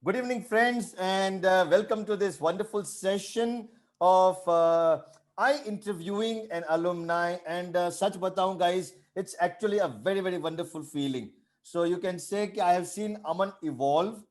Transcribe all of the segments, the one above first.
Good evening, friends, and welcome to this wonderful session of I interviewing an alumni. And such bataun, guys, it's actually a very, very wonderful feeling. So you can say कि I have seen Aman evolve,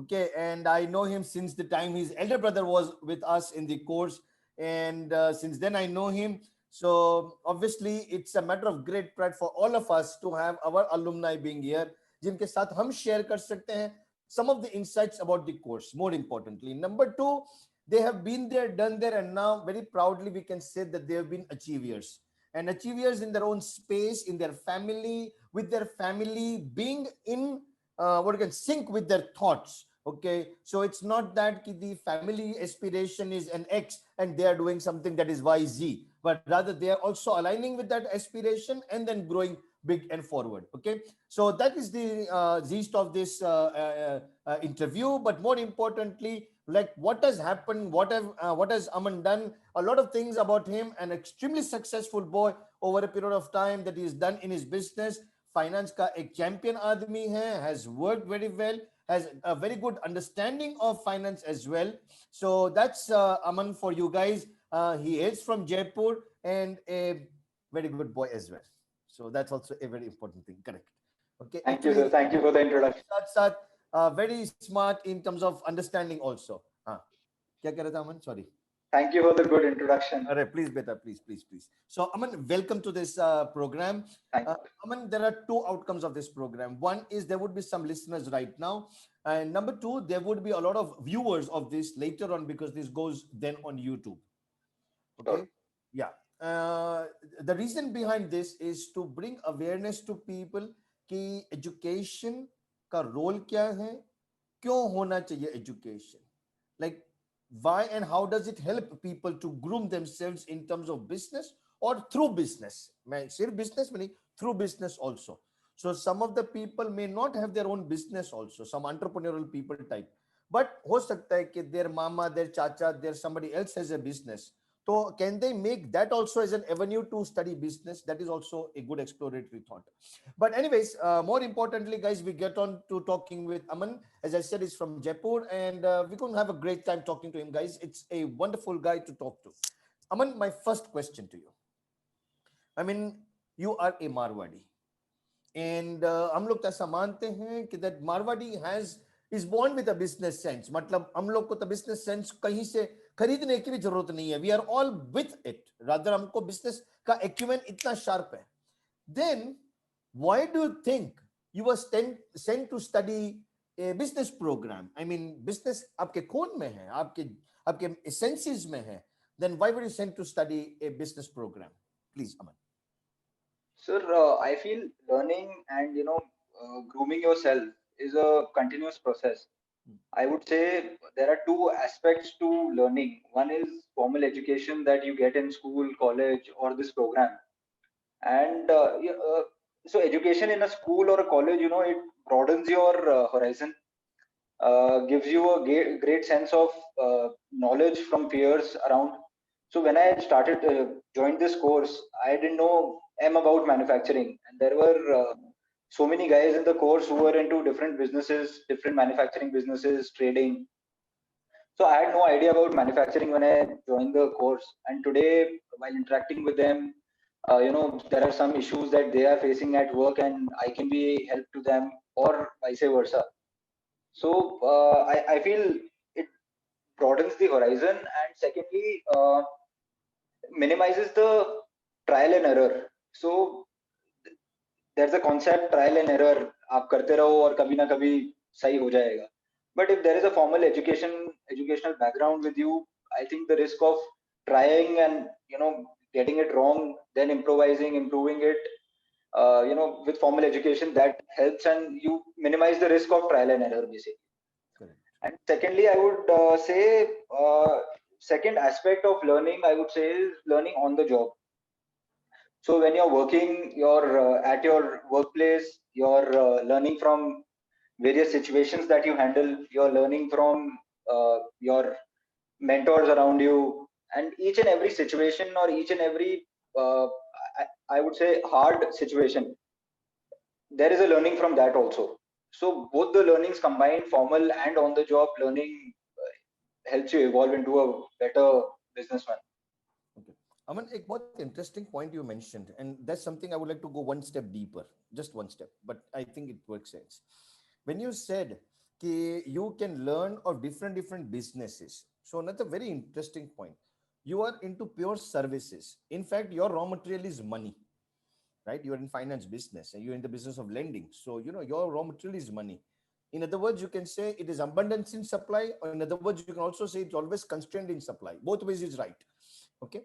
okay, and I know him since the time his elder brother was with us in the course, and since then I know him. So obviously, it's a matter of great pride for all of us to have our alumni being here, जिनके साथ हम share कर सकते हैं some of the insights about the course. More importantly, number two, they have been there, done there, and now very proudly we can say that they have been achievers, and achievers in their own space, in their family, with their family being in what you can sync with their thoughts. Okay, so it's not that the family aspiration is an X and they are doing something that is YZ, but rather they are also aligning with that aspiration and then growing big and forward. Okay, so that is the gist of this interview. But more importantly, like what has happened, what has Aman done, a lot of things about him. An extremely successful boy over a period of time that he's done in his business. Finance का एक champion आदमी है, has worked very well, has a very good understanding of finance as well. So that's Aman for you guys. He is from Jaipur and a very good boy as well. So that's also a very important thing. Correct. Okay. Thank you, Actually, sir. Thank you for the introduction. साथ very smart in terms of understanding also. हाँ, क्या कह रहा था अमन? Sorry. Thank you for the good introduction. Alright, please, beta, please. So, Aman, welcome to this program. Thank you. Aman, there are two outcomes of this program. One is there would be some listeners right now, and number two, there would be a lot of viewers of this later on because this goes then on YouTube. Okay, Sure. yeah. The reason behind this is to bring awareness to people कि education का role क्या है, क्यों होना चाहिए education, like why and how does it help people to groom themselves in terms of business or through business. मैं सिर्फ business में नहीं, through business also. So some of the people may not have their own business also, some entrepreneurial people type, but हो सकता है कि their mama, their chacha, their somebody else has a business. So can they make that also as an avenue to study business? That is also a good exploratory thought. But anyways, more importantly, guys, we get on to talking with Aman. As I said, he's from Jaipur, and we're going to have a great time talking to him, guys. It's a wonderful guy to talk to. Aman, my first question to you. I mean, you are a Marwadi, and हम लोग ऐसा मानते हैं कि that Marwadi is born with a business sense. मतलब हम लोग को तो business sense कहीं से खरीदने की भी जरूरत नहीं है. We are all with it. Rather हमको business का acumen इतना sharp है. Then why do you think you were sent to study a business program? I mean, business आपके खून में है, आपके senses में है. Then why were you sent to study a business program? Please, Aman. Sir, I feel learning and grooming yourself is a continuous process. I would say there are two aspects to learning. One is formal education that you get in school, college, or this program, and so education in a school or a college, it broadens your horizon, gives you a great sense of knowledge from peers around. So when I started joined this course, I didn't know M about manufacturing, and there were so many guys in the course who were into different businesses, different manufacturing businesses, trading. So I had no idea about manufacturing when I joined the course. And today, while interacting with them, there are some issues that they are facing at work, and I can be help to them, or vice versa. So I feel it broadens the horizon, and secondly, minimizes the trial and error. So there's a concept trial and error. आप करते रहो और कभी ना कभी सही हो जाएगा. But if there is a formal educational background with you, I think the risk of trying and getting it wrong, then improvising, improving it, with formal education, that helps, and you minimize the risk of trial and error basically. Correct. And secondly, I would say second aspect of learning, I would say, is learning on the job. So when you're working, you're at your workplace, you're learning from various situations that you handle. You're learning from your mentors around you, and each and every situation, or each and every I would say hard situation, there is a learning from that also. So both the learnings combined, formal and on the job learning, helps you evolve into a better businessman. Okay. Aman, a बहुत interesting point you mentioned, and that's something I would like to go one step deeper, just one step, but I think it works sense. When you said कि you can learn of different businesses, so that's a very interesting point. You are into pure services. In fact, your raw material is money, right? You're in finance business and you're in the business of lending. So, your raw material is money. In other words, you can say it is abundance in supply, or in other words, you can also say it's always constrained in supply. Both ways is right. Okay.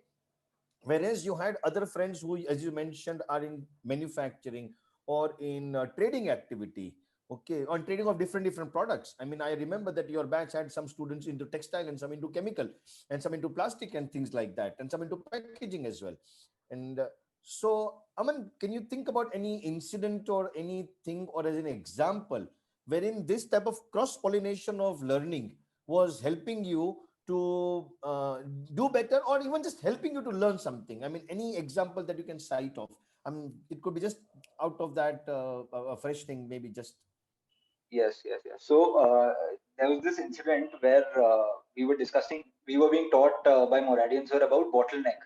Whereas you had other friends who, as you mentioned, are in manufacturing or in trading activity, okay, on trading of different products. I mean, I remember that your batch had some students into textile and some into chemical and some into plastic and things like that, and some into packaging as well. And so, Aman, can you think about any incident or anything, or as an example wherein this type of cross pollination of learning was helping you to do better, or even just helping you to learn something? I mean, any example that you can cite of? I mean, it could be just out of that a fresh thing, maybe just. Yes, yes, yes. So there was this incident where we were being taught by Moradian sir about bottleneck.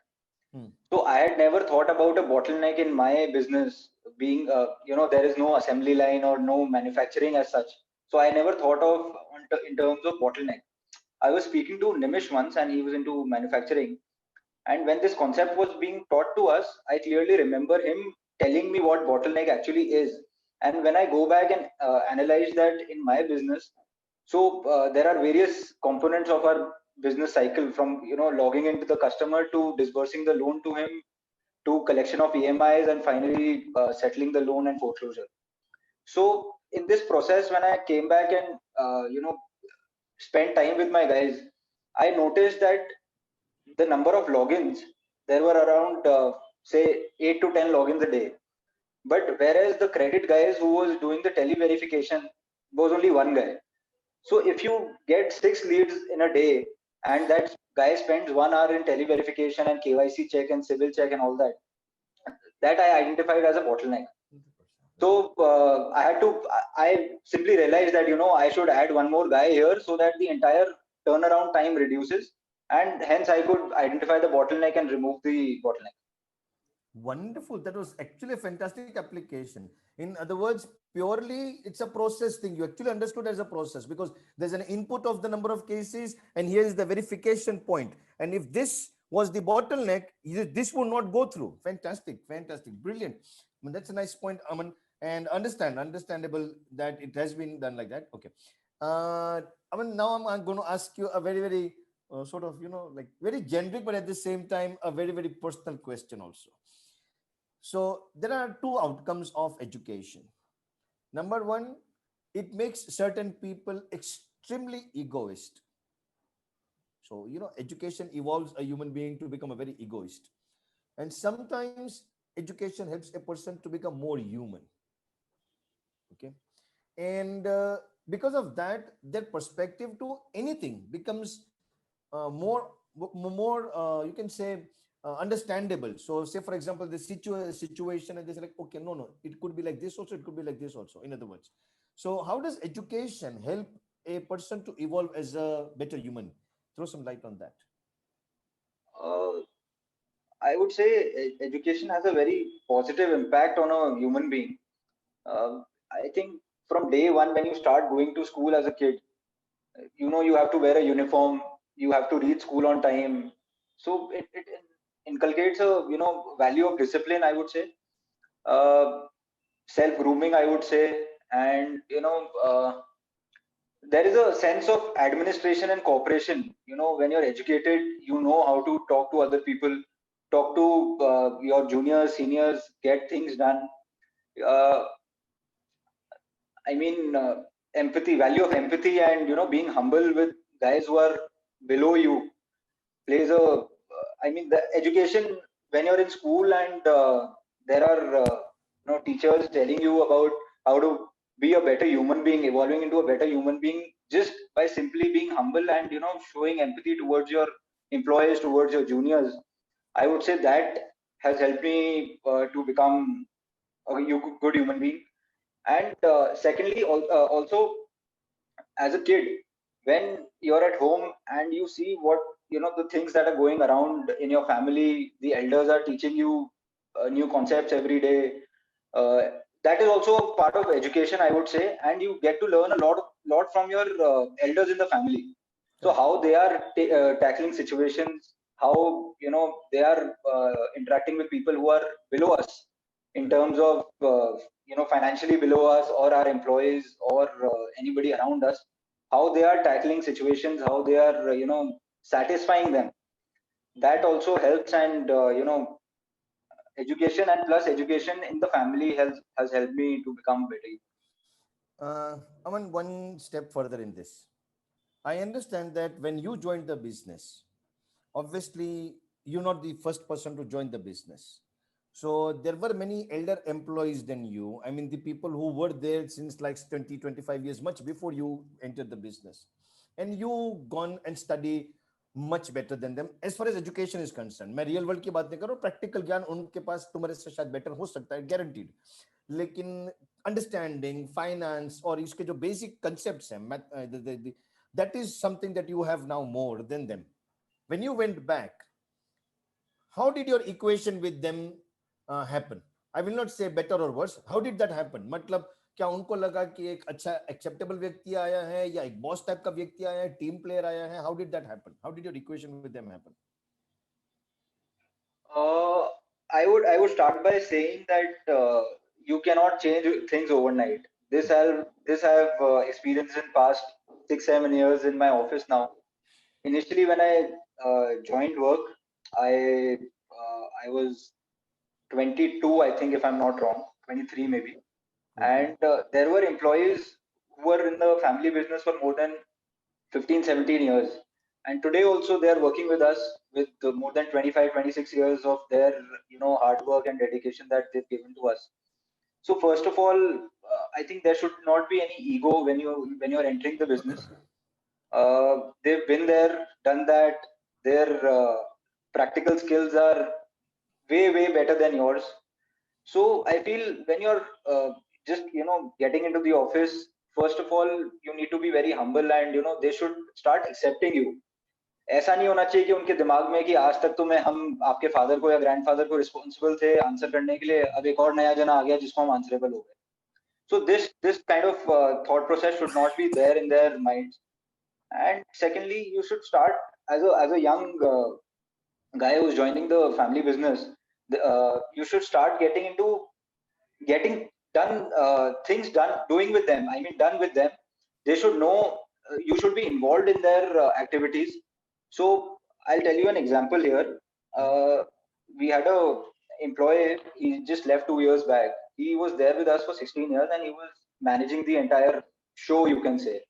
Hmm. So I had never thought about a bottleneck in my business being, there is no assembly line or no manufacturing as such. So I never thought of in terms of bottleneck. I was speaking to Nimish once, and he was into manufacturing. And when this concept was being taught to us, I clearly remember him telling me what bottleneck actually is. And when I go back and analyze that in my business, so there are various components of our business cycle, from logging into the customer to disbursing the loan to him, to collection of EMIs, and finally settling the loan and foreclosure. So in this process, when I came back and spent time with my guys, I noticed that the number of logins, there were around say 8 to 10 logins a day, but whereas the credit guys who was doing the tele verification was only one guy. So if you get 6 leads in a day, and that guy spends 1 hour in tele verification and KYC check and civil check and all that, that I identified as a bottleneck. So I simply realized that I should add one more guy here so that the entire turnaround time reduces, and hence I could identify the bottleneck and remove the bottleneck. Wonderful. That was actually a fantastic application. In other words, purely it's a process thing. You actually understood as a process, because there's an input of the number of cases, and here is the verification point. And if this was the bottleneck, this would not go through. Fantastic, fantastic, brilliant. I mean, that's a nice point, Aman. And understandable that it has been done like that. Okay. Aman, now I'm going to ask you a very sort of, like very generic, but at the same time, a very personal question also. So there are two outcomes of education. Number one, it makes certain people extremely egoist. So, education evolves a human being to become a very egoist. And sometimes education helps a person to become more human. Okay. And because of that, their perspective to anything becomes more you can say understandable. So say for example the situation, and they say like, okay, no, it could be like this also, it could be like this also, in other words. So how does education help a person to evolve as a better human? Throw some light on that. uh, I would say education has a very positive impact on a human being. I think from day one, when you start going to school as a kid, you have to wear a uniform, you have to reach school on time. So it inculcates a value of discipline, I would say, uh, self grooming, I would say. And there is a sense of administration and cooperation. When you're educated, you know how to talk to other people, talk to your juniors, seniors, get things done. uh, I mean, empathy, value of empathy, and being humble with guys who are below you plays a. I mean, the education, when you're in school and there are teachers telling you about how to be a better human being, evolving into a better human being just by simply being humble and showing empathy towards your employees, towards your juniors. I would say that has helped me to become a good human being. And secondly, also as a kid, when you're at home and you see what, the things that are going around in your family, the elders are teaching you new concepts every day. uh, that is also a part of education, I would say, and you get to learn a lot from your elders in the family. So Correct. how they are tackling situations, how they are interacting with people who are below us in Correct. terms of financially below us, or our employees, or anybody around us, how they are tackling situations, how they are satisfying them. That also helps. And education, and plus education in the family has helped me to become better. I want one step further in this. I understand that when you joined the business, obviously you're not the first person to join the business. So there were many elder employees than you. I mean, the people who were there since like 20, 25 years, much before you entered the business. And you gone and study much better than them as far as education is concerned. मैं real world की बात नहीं कर रहा हूँ, practical ज्ञान उनके पास तुम्हारे से शायद better हो सकता है, guaranteed. लेकिन अंडरस्टैंडिंग फाइनेंस और इसके जो बेसिक कंसेप्ट्स हैं, that is something that you have now more than them. When you went back, how did your equation with them happen? I will not say better or worse. How did that happen? मतलब क्या उनको लगा कि एक अच्छा acceptable व्यक्ति आया है या एक बॉस टाइप का व्यक्ति आया है, टीम प्लेयर आया है? How did that happen? How did your equation with them happen? uh, I would start by saying that you cannot change things overnight. This I have experienced in past 6-7 years in my office now. Initially, when I joined work, I was 22, I think, if I'm not wrong, 23 maybe. Okay. And there were employees who were in the family business for more than 15, 17 years. And today also they are working with us with more than 25, 26 years of their hard work and dedication that they've given to us. So first of all, I think there should not be any ego when you're entering the business. They've been there, done that. Their practical skills are way better than yours. So I feel when you're just getting into the office, first of all you need to be very humble, and they should start accepting you. ऐसा नहीं होना चाहिए कि उनके दिमाग में कि आज तक तो मैं हम आपके फादर को या ग्रैंडफादर को रिस्पॉन्सिबल थे आंसर करने के लिए, अब एक और नया जना आ गया जिसको हम आंसरेबल हो गए. So this kind of thought process should not be there in their minds. And secondly, you should start as a young guy who's joining the family business. You should start getting done things done doing with them, I mean done with them. They should know, you should be involved in their activities. So I'll tell you an example here. uh, we had a employee, he just left 2 years back. He was there with us for 16 years and he was managing the entire show, you can say.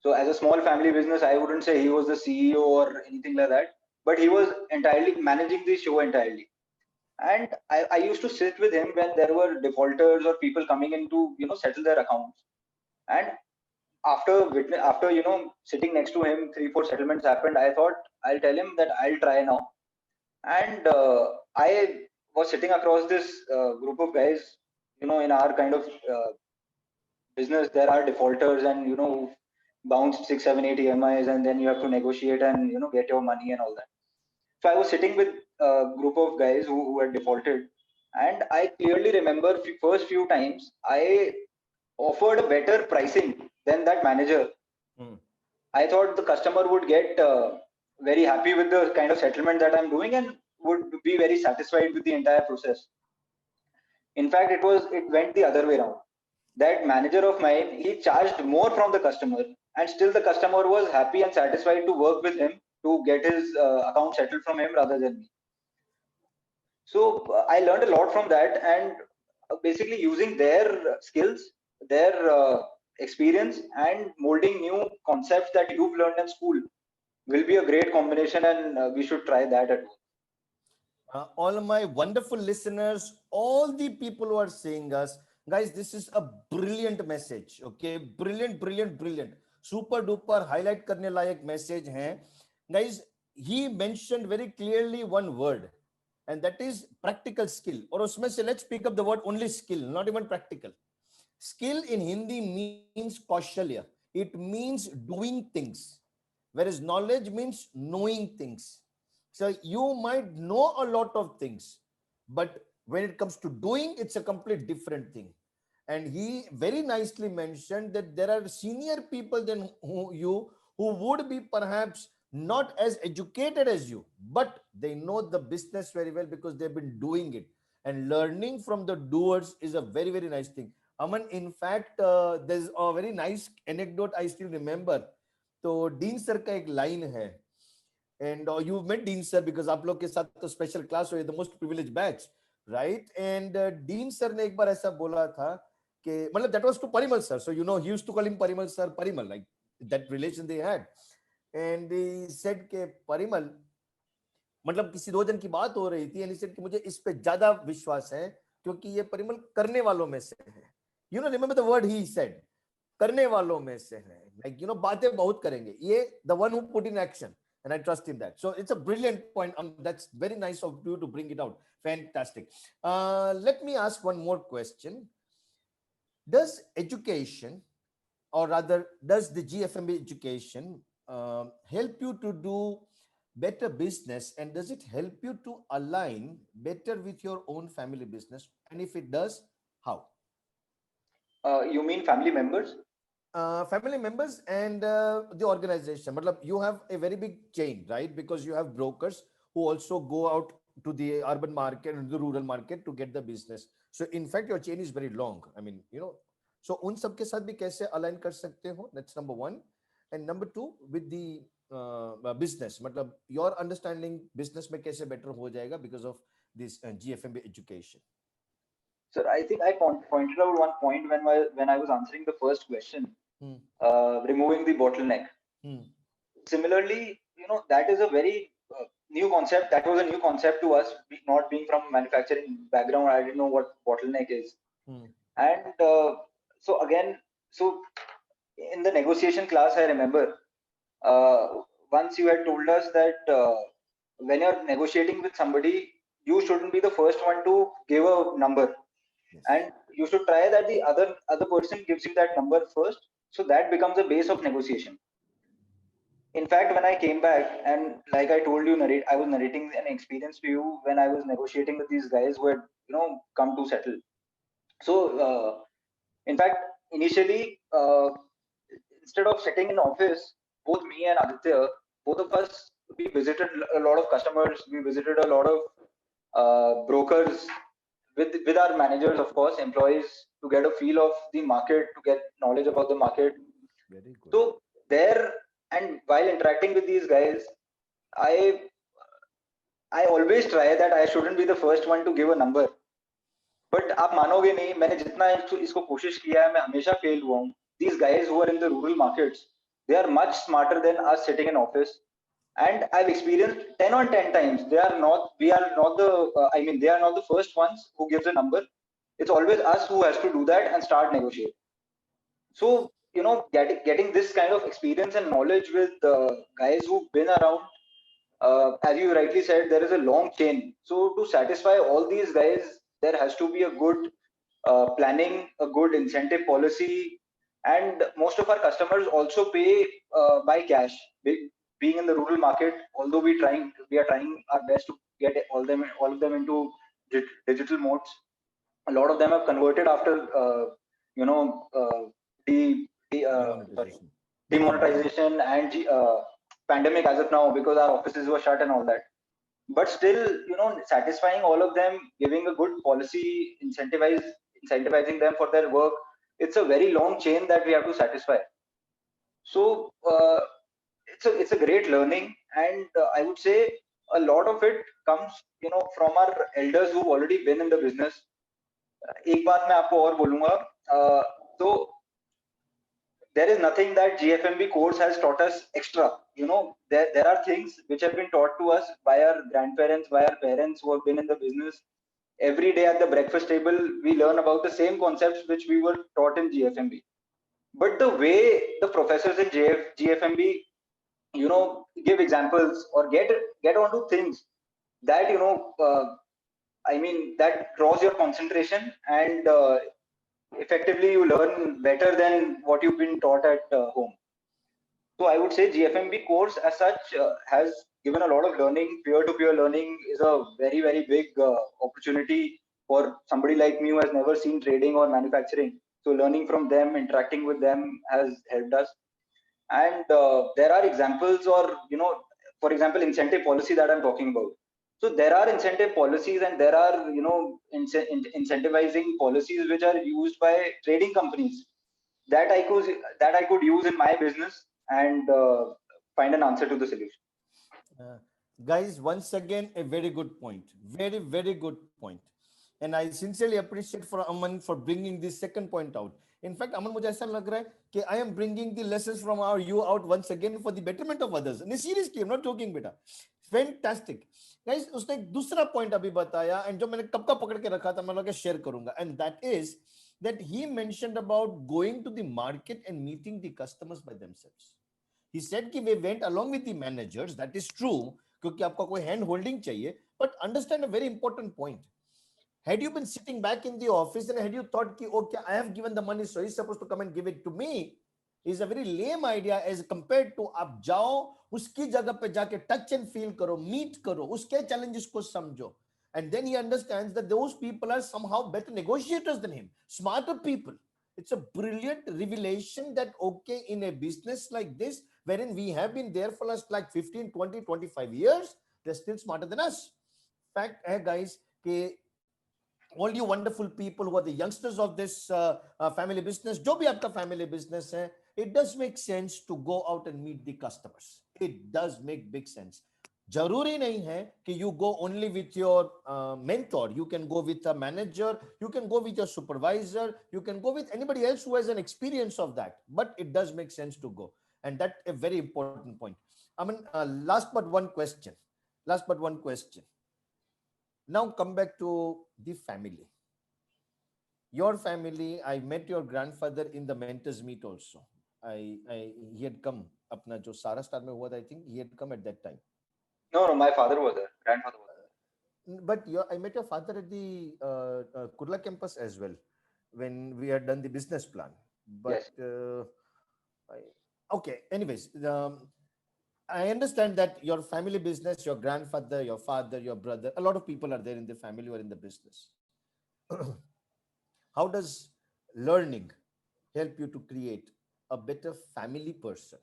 So as a small family business, I wouldn't say he was the CEO or anything like that, but he was entirely managing the show entirely. And I used to sit with him when there were defaulters or people coming in to settle their accounts. And after sitting next to him, 3-4 settlements happened. I thought I'll tell him that I'll try now. And I was sitting across this group of guys. In our kind of business, there are defaulters, and who bounced 6, 7, 8 EMIs, and then you have to negotiate and get your money and all that. So I was sitting with a group of guys who had defaulted, and I clearly remember first few times I offered a better pricing than that manager. Hmm. I thought the customer would get very happy with the kind of settlement that I'm doing and would be very satisfied with the entire process. In fact, it went the other way around. That manager of mine, he charged more from the customer, and still the customer was happy and satisfied to work with him to get his account settled from him rather than me. So I learned a lot from that, and basically using their skills, their experience, and molding new concepts that you've learned in school will be a great combination, and we should try that at work. All my wonderful listeners, all the people who are seeing us, guys, this is a brilliant message. Okay, brilliant, brilliant, brilliant, super duper highlight करने लायक message है, guys. He mentioned very clearly one word, and that is practical skill. और उसमें से let's pick up the word only skill, not even practical. Skill in Hindi means kaushalya. It means doing things, whereas knowledge means knowing things. So you might know a lot of things, but when it comes to doing, it's a complete different thing. And he very nicely mentioned that there are senior people than who would be perhaps not as educated as you, but they know the business very well because they've been doing it. And learning from the doers is a very, very nice thing. Aman, in fact, there's a very nice anecdote I still remember. तो dean sir का एक line है, and you met dean sir because आप लोग के साथ तो special class हो, the most privilege batch, right? And dean sir ने एक बार ऐसा बोला था कि मतलब that was to Parimal sir, so you know he used to call him Parimal sir, Parimal, like that relation they had. And he said के परिमल, मतलब किसी दो जन की बात हो रही थी, एंड ही सेड कि मुझे इस पे ज्यादा विश्वास है क्योंकि ये परिमल करने वालों में से है. You know, remember the word he said, करने वालों में से है, लाइक यू नो बातें बहुत करेंगे, ये the one who put in action, and I trust in that. So it's a brilliant point. That's very nice of you to bring it out. Fantastic. Let me ask one more question. Does education, or rather does the GFMB education help you to do better business, and does it help you to align better with your own family business? And if it does, how? You mean family members? Family members and the organization. Matlab, you have a very big chain, right? Because you have brokers who also go out to the urban market and the rural market to get the business. So in fact, your chain is very long. I mean, you know, so उन सब के साथ भी कैसे align कर सकते हो? That's number one. And number two, with the business, मतलब your understanding business में कैसे better हो जाएगा because of this GFMB education. Sir, I think I pointed out one point when I was answering the first question, removing the bottleneck. Similarly, you know, that is a very new concept. That was a new concept to us, not being from manufacturing background. I didn't know what bottleneck is. And so again, so in the negotiation class, I remember once you had told us that when you're negotiating with somebody, you shouldn't be the first one to give a number. Yes. And you should try that the other person gives you that number first, so that becomes a base of negotiation. In fact, when I came back, and like I told you, I was narrating an experience to you when I was negotiating with these guys who had, you know, come to settle. So in fact, initially, instead of sitting in office, both me and Aditya, both of us, we visited a lot of customers, we visited a lot of brokers, with our managers, of course, employees, to get a feel of the market, to get knowledge about the market. Very good. So there, and while interacting with these guys, I always try that I shouldn't be the first one to give a number. But आप मानोगे नहीं, मैंने जितना इसको कोशिश किया है, मैं हमेशा फेल हुआ हूँ. These guys who are in the rural markets, they are much smarter than us sitting in office. And I've experienced 10 on 10 times. We are not the first ones who gives a number. It's always us who has to do that and start negotiate. So, you know, getting this kind of experience and knowledge with guys who've been around, as you rightly said, there is a long chain. So to satisfy all these guys, there has to be a good planning, a good incentive policy, and most of our customers also pay by cash. Being in the rural market, although we are trying our best to get all of them into digital modes. A lot of them have converted after demonetization and pandemic as of now, because our offices were shut and all that. But still, you know, satisfying all of them, giving a good policy, incentivizing them for their work, it's a very long chain that we have to satisfy. So it's a great learning, and I would say a lot of it comes, you know, from our elders who've already been in the business. एक बात मैं आपको और बोलूंगा, तो there is nothing that GFMB course has taught us extra. You know, there are things which have been taught to us by our grandparents, by our parents who have been in the business. Every day at the breakfast table, we learn about the same concepts which we were taught in GFMB. But the way the professors in GFMB, you know, give examples or get onto things that, you know, I mean, that draws your concentration, and effectively you learn better than what you've been taught at home. So I would say GFMB course as such has given a lot of learning. Peer-to-peer learning is a very, very big opportunity for somebody like me who has never seen trading or manufacturing. So learning from them, interacting with them has helped us. And there are examples, or for example, incentive policy that I'm talking about. So there are incentive policies, and there are incentivizing policies which are used by trading companies that I could use in my business and find an answer to the solution. Uh, Guys, once again, a very good point. Very, very good point. And I sincerely appreciate for Aman for bringing this second point out. In fact, Aman, मुझे ऐसा लग रहा है कि I am bringing the lessons from our you out once again for the betterment of others. And seriously, I'm not joking, बेटा. Fantastic. Guys, उसने एक दूसरा point अभी बताया, and जो मैंने कब का पकड़ के रखा था, मैं लोग share करूंगा. And that is that he mentioned about going to the market and meeting the customers by themselves. He said कि we went along with the managers. That is true, क्योंकि आपका कोई hand holding चाहिए. But understand a very important point. Had you been sitting back in the office and had you thought कि okay, I have given the money, so he's supposed to come and give it to me, is a very lame idea as compared to आप जाओ उसकी जगह पे जाके touch and feel करो, meet करो, उसके challenges को समझो. And then he understands that those people are somehow better negotiators than him, smarter people. It's a brilliant revelation that, okay, in a business like this, wherein we have been there for us like 15, 20, 25 years, they're still smarter than us. Fact hai, guys, कि all you wonderful people who are the youngsters of this family business, जो भी आपका family business है, it does make sense to go out and meet the customers. It does make big sense. जरूरी नहीं है कि you go only with your mentor. You can go with a manager. You can go with your supervisor. You can go with anybody else who has an experience of that. But it does make sense to go. And that's a very important point. I mean, last but one question. Last but one question. Now come back to the family. Your family, I met your grandfather in the mentors meet also. He had come. अपना जो सारा star में हुआ था, I think he had come at that time. No, my father was there, grandfather was But I met your father at the Kurla campus as well when we had done the business plan. there. But Yes. Okay, anyways, I understand that your family business, your grandfather, your father, your brother, a lot of people are there in the family or in the business. How does learning help you to create a better family person?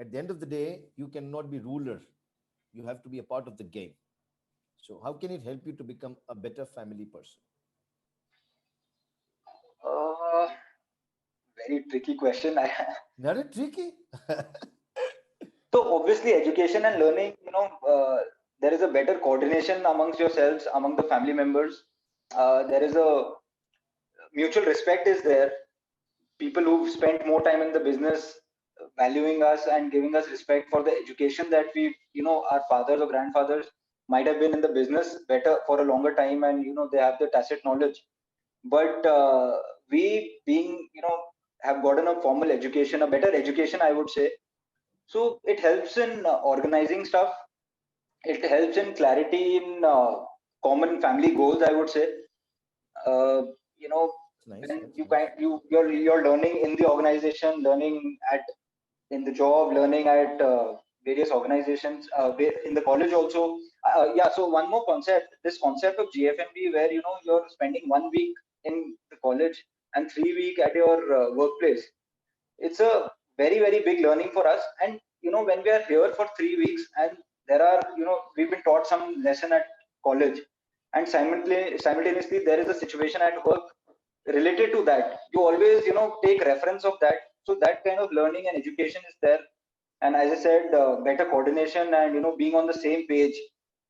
At the end of the day, you cannot be ruler. You have to be a part of the game. So how can it help you to become a better family person? Uh, Very tricky question. Not tricky. So obviously, education and learning, there is a better coordination amongst yourselves, among the family members. There is a mutual respect is there. People who've spent more time in the business, valuing us and giving us respect for the education that our fathers or grandfathers might have been in the business better for a longer time, and they have the tacit knowledge. But we being, have gotten a formal education, a better education, I would say. So it helps in organizing stuff. It helps in clarity in common family goals, I would say. uh, you know Nice. when That's you nice. kind you're learning in the organization, learning at in the job, learning at various organizations, in the college also. Yeah, so one more concept, this concept of GFMB, where you're spending 1 week in the college and 3 week at your workplace. It's a very, very big learning for us. And when we are here for 3 weeks, and there are we've been taught some lesson at college, and simultaneously there is a situation at work related to that. You always take reference of that. So that kind of learning and education is there. And as I said, better coordination and being on the same page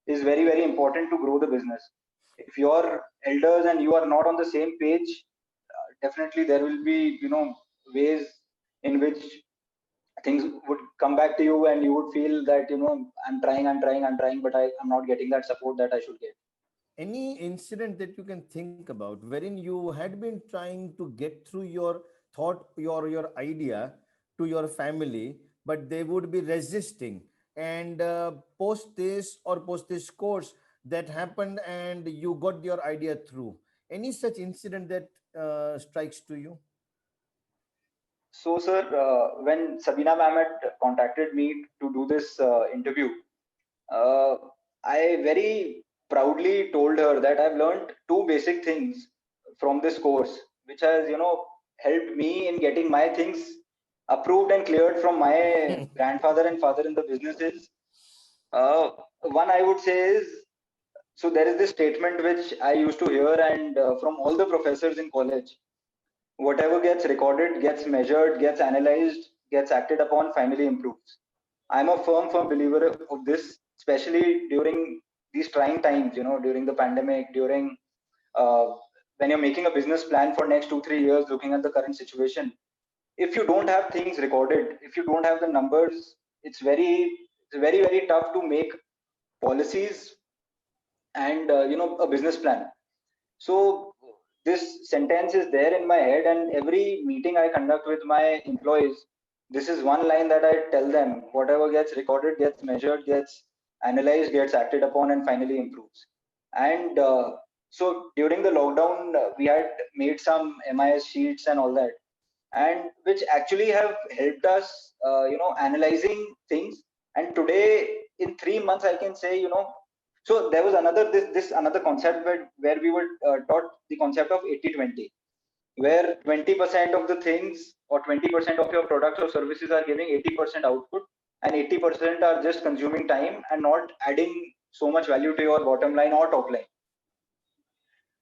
is very, very important to grow the business. If your elders and you are not on the same page, definitely there will be ways in which things would come back to you, and you would feel that I'm trying, but I'm not getting that support that I should get. Any incident that you can think about wherein you had been trying to get through your thought, your idea to your family, but they would be resisting, and post this course that happened and you got your idea through. Any such incident that strikes to you? So, sir, when Sabina ma'am had contacted me to do this interview, uh, I very proudly told her that I've learned two basic things from this course, which has, helped me in getting my things approved and cleared from my grandfather and father in the businesses. Uh, One I would say is, so there is this statement which I used to hear and from all the professors in college: whatever gets recorded, gets measured, gets analyzed, gets acted upon, finally improves. I'm a firm believer of this, especially during these trying times, during the pandemic, during uh, when you're making a business plan for next 2 3 years, looking at the current situation. If you don't have things recorded, if you don't have the numbers, it's very tough to make policies and a business plan. So this sentence is there in my head, and every meeting I conduct with my employees, this is one line that I tell them: whatever gets recorded, gets measured, gets analyzed, gets acted upon, and finally improves. And so during the lockdown, we had made some MIS sheets and all that, and which actually have helped us, analyzing things. And today, in 3 months, I can say, so there was this another concept where we were taught the concept of 80/20, where 20% of the things or 20% of your products or services are giving 80% output, and 80% are just consuming time and not adding so much value to your bottom line or top line.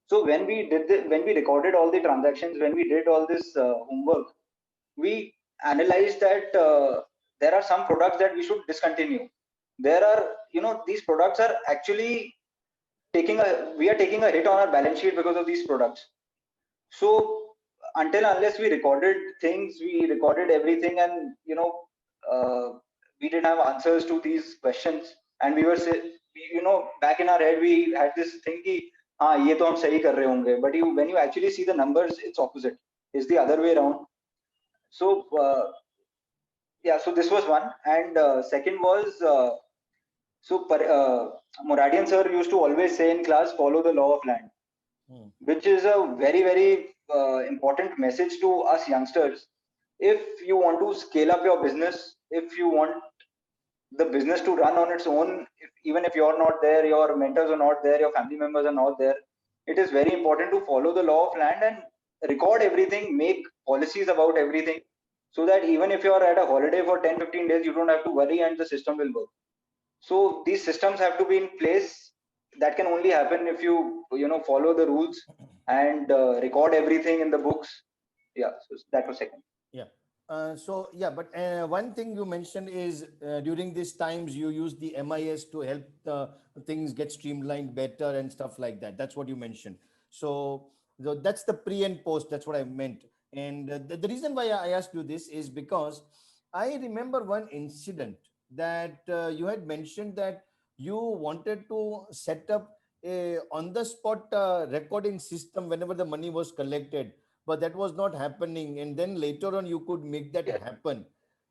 So when we recorded all the transactions, when we did all this homework, we analyzed that there are some products that we should discontinue. There are, these products are actually we are taking a hit on our balance sheet because of these products. So until unless we recorded things, we recorded everything, and we didn't have answers to these questions, and back in our head we had this thing ki, हाँ ये तो हम सही कर रहे होंगे, but when you actually see the numbers, it's opposite. It's the other way around. So yeah, so this was one, and second was, Moradian sir used to always say in class, follow the law of land, which is a very important message to us youngsters. If you want to scale up your business, if you want the business to run on its own, even if you're not there, your mentors are not there, your family members are not there, it is very important to follow the law of land and record everything, make policies about everything, so that even if you're at a holiday for 10 15 days, you don't have to worry and the system will work. So these systems have to be in place. That can only happen if you follow the rules and record everything in the books. Yeah, so that was second. Yeah. But one thing you mentioned is during these times you use the MIS to help the things get streamlined better and stuff like that. That's what you mentioned. So that's the pre and post. That's what I meant. And the reason why I asked you this is because I remember one incident that you had mentioned that you wanted to set up a on the spot recording system whenever the money was collected, but that was not happening, and then later on you could make that Yes, happen.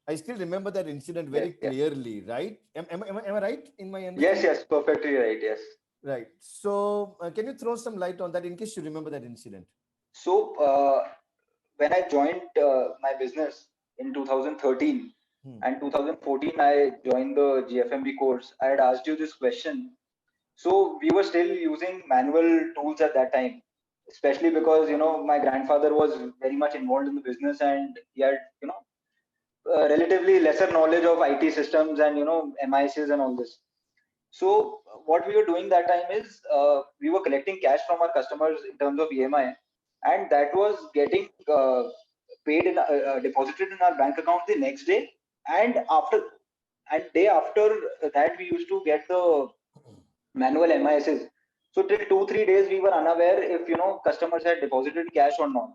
I still remember that incident yes, very yes, clearly, right? Am I right in my yes, understanding? yes, perfectly right. Yes. Right. So can you throw some light on that in case you remember that incident? So when I joined my business in 2013 Hmm. and 2014, I joined the GFMB course. I had asked you this question. So we were still using manual tools at that time, especially because my grandfather was very much involved in the business, and he had relatively lesser knowledge of IT systems and MICs and all this. So what we were doing that time is we were collecting cash from our customers in terms of EMI, and that was getting paid deposited in our bank account the next day, and day after that we used to get the manual MISs. So till 2 3 days we were unaware if customers had deposited cash or not.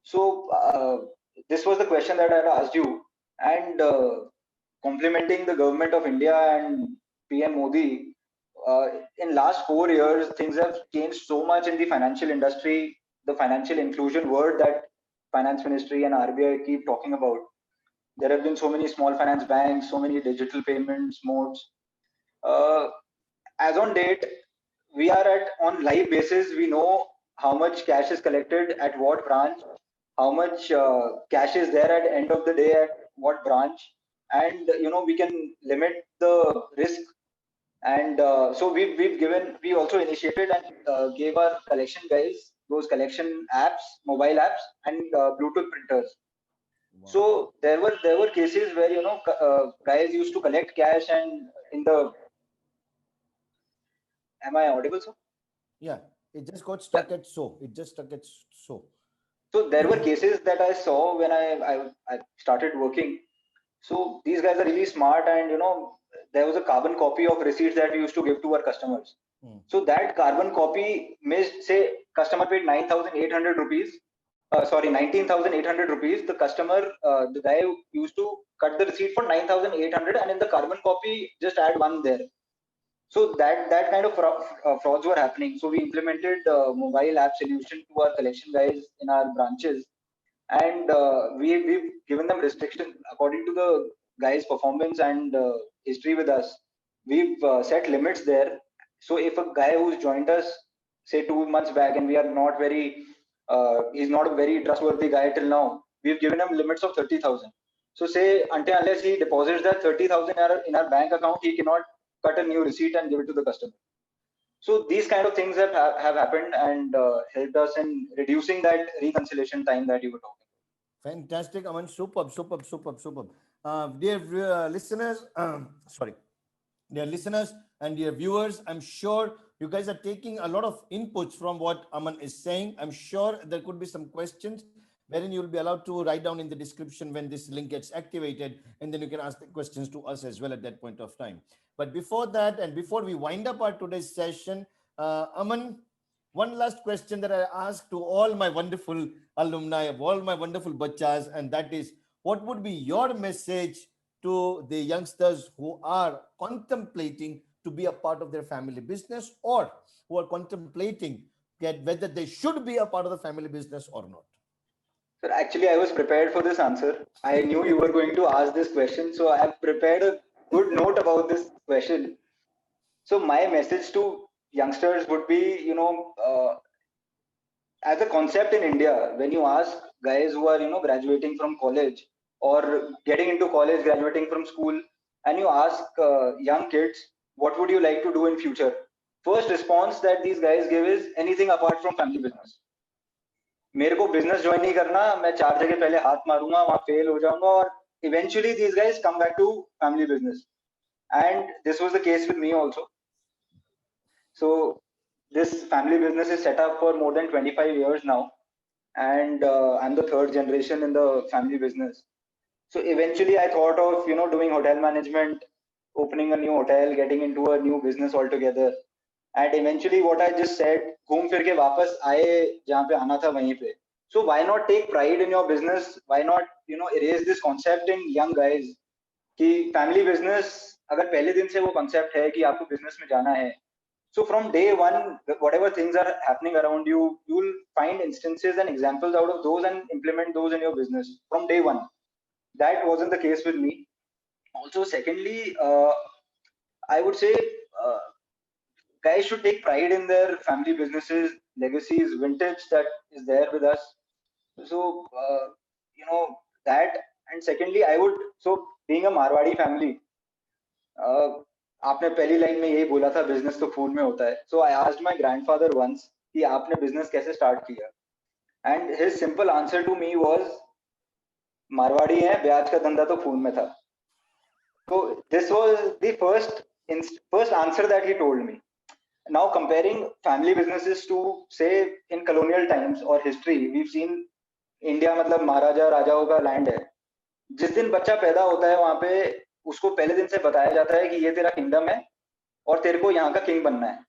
So this was the question that I had asked you, and complimenting the government of India and PM Modi. In last 4 years, things have changed so much in the financial industry, the financial inclusion word that finance ministry and RBI keep talking about. There have been so many small finance banks, so many digital payments modes. Uh, as on date, we are at on live basis. We know how much cash is collected at what branch, how much cash is there at the end of the day at what branch, and we can limit the risk. And so we also initiated and gave our collection guys those collection apps, mobile apps, and Bluetooth printers. Wow. So there were cases where guys used to collect cash, and in the am I audible, sir? Yeah, it just got Yeah. stuck at so. It just stuck at so. So there were cases that I saw when I started working. So these guys are really smart, and there was a carbon copy of receipts that we used to give to our customers. So that carbon copy missed, say, customer paid 9,800 rupees. Sorry, 19,800 rupees. The customer, the guy used to cut the receipt for 9,800, and in the carbon copy just add one there. So that kind of frauds were happening. So we implemented mobile app solution to our collection guys in our branches, and we've given them restrictions according to the guy's performance and history with us. We've set limits there. So if a guy who's joined us, say 2 months back, and we are not very, he's not a very trustworthy guy till now, we've given him limits of 30,000. So say until unless he deposits that 30,000 in our bank account, he cannot cut a new receipt and give it to the customer. So these kind of things have happened and helped us in reducing that reconciliation time that you were talking. Fantastic, Aman. Superb, superb, superb, superb. Dear listeners, sorry, dear listeners and dear viewers, I'm sure you guys are taking a lot of inputs from what Aman is saying. I'm sure there could be some questions wherein you'll be allowed to write down in the description when this link gets activated, and then you can ask the questions to us as well at that point of time. But before that, and before we wind up our today's session, Aman, one last question that I ask to all my wonderful alumni, of all my wonderful bachas, and that is, what would be your message to the youngsters who are contemplating to be a part of their family business, or who are contemplating that whether they should be a part of the family business or not? Sir, actually, I was prepared for this answer. I knew you were going to ask this question, so I have prepared a good note about this question. So my message to youngsters would be, as a concept in India, when you ask guys who are, graduating from college or getting into college, graduating from school, and you ask young kids, what would you like to do in future? First response that these guys give is anything apart from family business. मेरे को business join नहीं करना, मैं 4 जगह पहले हाथ मारूंगा, वहां फेल हो जाऊंगा, और eventually these guys come back to family business. And this was the case with me also. So this family business is set up for more than 25 years now, and I'm the third generation in the family business. So eventually I thought of doing hotel management, opening a new hotel, getting into a new business altogether. And eventually what I just said, घूम फिर के वापस आए जहाँ पे आना था वहीं पे. So why not take pride in your business? Why not erase this concept in young guys कि family business, अगर पहले दिन से वो concept है कि आपको business में जाना है, so from day one, whatever things are happening around you, you'll find instances and examples out of those and implement those in your business from day one. That wasn't the case with me. Also, secondly, I would say uh, guys should take pride in their family businesses, legacies, vintage that is there with us. So, that. And secondly, I would, so being a Marwadi family, आपने पहली line में यही बोला था business तो खून में होता है. So I asked my grandfather once कि आपने बिजनेस कैसे स्टार्ट किया, and his simple answer to me was, Marwari है, ब्याज का धंधा तो खून में था. So this was the first answer that he told me. Now comparing family businesses to, say, in colonial times or history, we've seen India मतलब महाराजा राजाओं का लैंड है. जिस दिन बच्चा पैदा होता है वहां पे उसको पहले दिन से बताया जाता है कि ये तेरा किंगडम है और तेरे को यहाँ का किंग बनना है.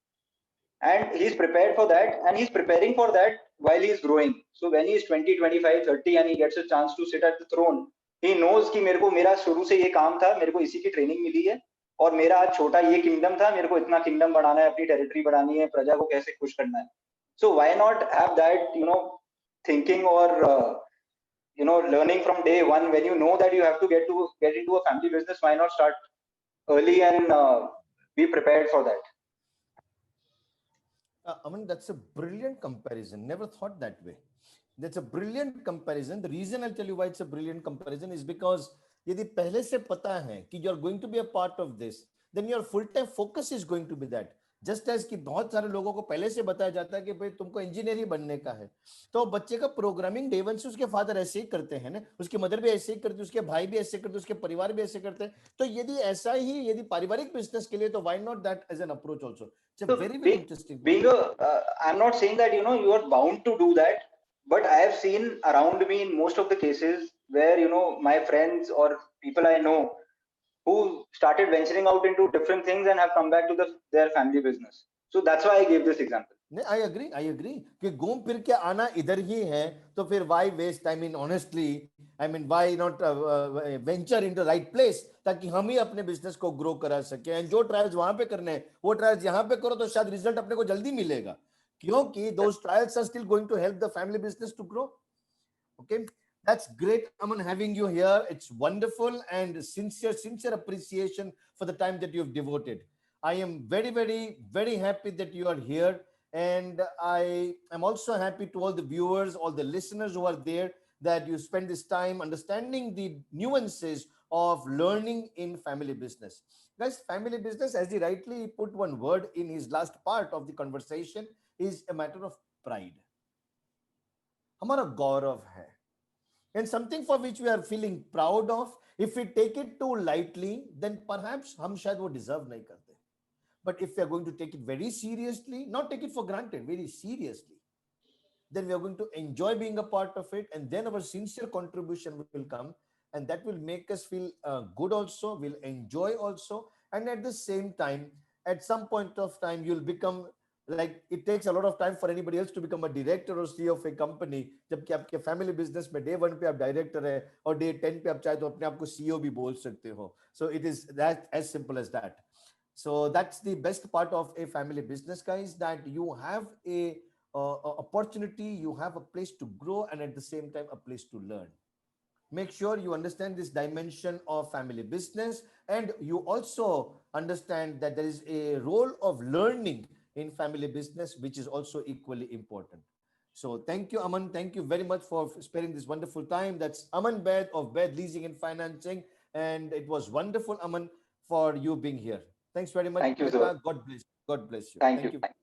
And he's prepared for that, and he's preparing for that while he's growing. So when he's 20, 25, 30 and he gets a chance to sit at the throne, he knows कि मेरे को मेरा शुरू से ये काम था, मेरे को इसी की ट्रेनिंग मिली है, और मेरा आज छोटा ये किंगडम था, मेरे को इतना किंगडम बढ़ाना है, अपनी टेरिटरी बढ़ानी है, प्रजा को कैसे खुश करना है. So why not have that thinking or learning from day one? When you know that you have to get into a family business, why not start early and be prepared for that? Aman, that's a brilliant comparison. Never thought that way. That's a brilliant comparison. The reason I'll tell you why it's a brilliant comparison is because यदि पहले से पता है कि you are going to be a part of this, then your full time focus is going to be that. Just as कि बहुत सारे लोगों को पहले से बताया जाता है कि भाई तुमको इंजीनियर ही बनने का है, तो बच्चे का प्रोग्रामिंग डे वन से उसके फादर ऐसे ही करते हैं ना, उसकी मदर भी ऐसे ही करती है, उसके भाई भी ऐसे करते, उसके परिवार भी ऐसे करते हैं. तो यदि ऐसा ही यदि पारिवारिक बिजनेस के लिए, तो why not that as an approach also. It's a So very very interesting being point. a, I'm not saying that you are bound to do that, but I have seen around me in most of the cases where my friends or people I know who started venturing out into different things and have come back to their family business. So that's why I gave this example. नहीं, I agree कि घूम फिर के आना इधर ही है, तो फिर why waste, I mean honestly, I mean why not venture into right place, ताकि हम ही अपने बिजनेस को ग्रो करा सके. एंड जो ट्रायल्स वहां पे करने हैं वो ट्रायल्स यहाँ पे करो, तो शायद रिजल्ट अपने को जल्दी मिलेगा, क्योंकि those trials are still going to help the family business to grow. Okay, that's great, Aman, having you here. It's wonderful and sincere appreciation for the time that you've devoted. I am very, very, very happy that you are here. And I am also happy to all the viewers, all the listeners who are there, that you spend this time understanding the nuances of learning in family business. Guys, family business, as he rightly put one word in his last part of the conversation, is a matter of pride. हमारा गौरव है, and something for which we are feeling proud of. If we take it too lightly, then perhaps हम शायद वो deserve नहीं करते. But if we are going to take it very seriously, not take it for granted, very seriously, then we are going to enjoy being a part of it, and then our sincere contribution will come, and that will make us feel good also, we'll enjoy also. And at the same time, at some point of time, you'll become, like, it takes a lot of time for anybody else to become a director or CEO of a company, जबकि आपके family business में day one पे आप director है, और day 10 पे आप चाहे तो अपने आप को सीईओ भी बोल सकते हो. So it is that as simple as that. So that's the best part of a family business, guys, that you have a opportunity, you have a place to grow, and at the same time a place to learn. Make sure you understand this dimension of family business, and you also understand that there is a role of learning in family business, which is also equally important. So thank you, Aman. Thank you very much for sparing this wonderful time. That's Aman Bed of Bed Leasing and Financing. And it was wonderful, Aman, for you being here. Thanks very much, Thank you, sir. beta. God bless. God bless you. Thank Thank you. you.